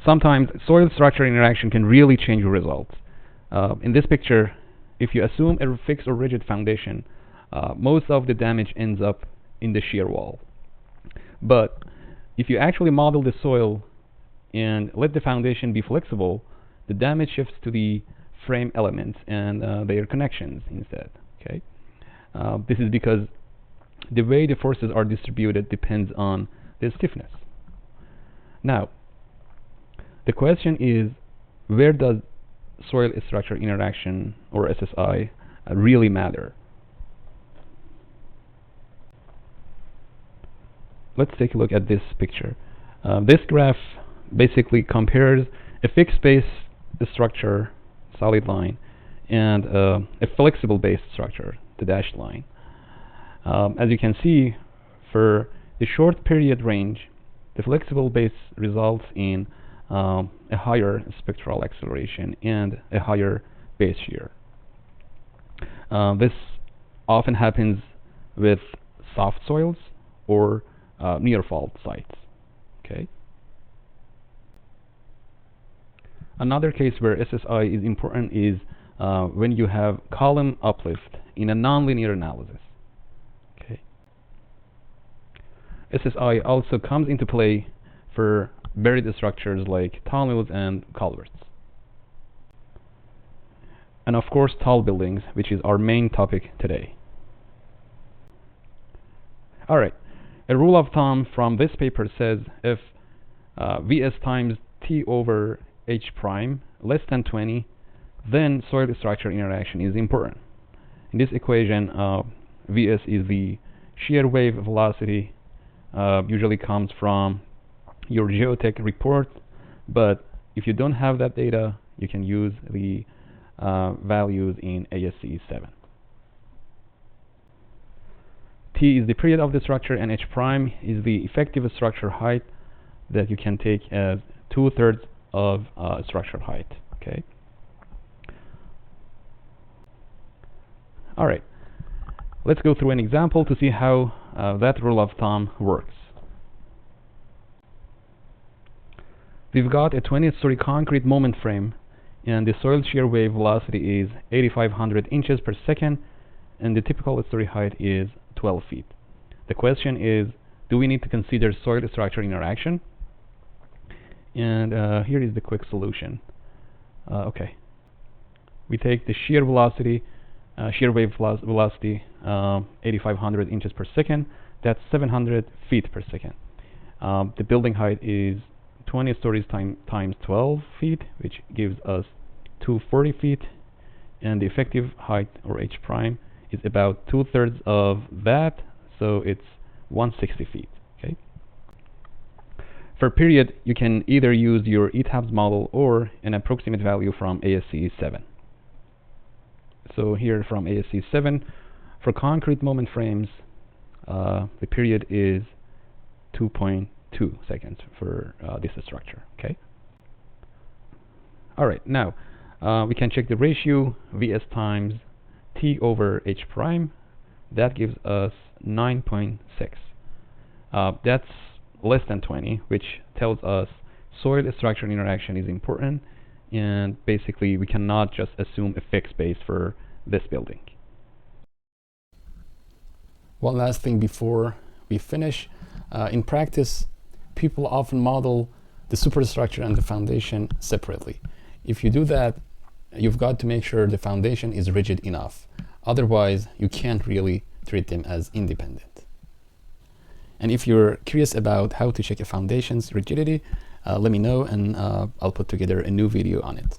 sometimes soil structure interaction can really change your results. In this picture, if you assume a fixed or rigid foundation, most of the damage ends up in the shear wall. But if you actually model the soil and let the foundation be flexible, the damage shifts to the frame elements and their connections instead. Okay, this is because the way the forces are distributed depends on the stiffness. Now, the question is, where does soil structure interaction, or SSI, really matter? Let's take a look at this picture. This graph basically compares a fixed base structure, solid line, and a flexible base structure, the dashed line. As you can see, for the short period range, the flexible base results in a higher spectral acceleration and a higher base shear. This often happens with soft soils or near fault sites. Okay. Another case where SSI is important is when you have column uplift in a nonlinear analysis. Okay. SSI also comes into play for buried structures like tunnels and culverts. And of course, tall buildings, which is our main topic today. Alright, a rule of thumb from this paper says if Vs times T over H prime less than 20, then soil structure interaction is important. In this equation, Vs is the shear wave velocity, usually comes from your geotech report, but if you don't have that data, you can use the values in ASCE 7. T is the period of the structure, and H prime is the effective structure height that you can take as 2/3 of structure height. Okay. All right. Let's go through an example to see how that rule of thumb works. We've got a 20-story concrete moment frame, and the soil shear wave velocity is 8,500 inches per second, and the typical story height is 12 feet. The question is, do we need to consider soil structure interaction? And here is the quick solution. Okay. We take the shear velocity, shear wave velocity, 8,500 inches per second. That's 700 feet per second. The building height is 20 stories times 12 feet, which gives us 240 feet, and the effective height, or H prime, is about 2/3 of that, so it's 160 feet. Okay. For period, you can either use your ETABS model or an approximate value from ASCE 7. So here from ASCE 7, for concrete moment frames, the period is 2.2 seconds for this structure. Okay. All right. Now we can check the ratio Vs times T over H prime. That gives us 9.6. That's less than 20, which tells us soil structure interaction is important, and basically we cannot just assume a fixed base for this building. One last thing before we finish. In practice, people often model the superstructure and the foundation separately. If you do that, you've got to make sure the foundation is rigid enough. Otherwise, you can't really treat them as independent. And if you're curious about how to check a foundation's rigidity, let me know, and I'll put together a new video on it.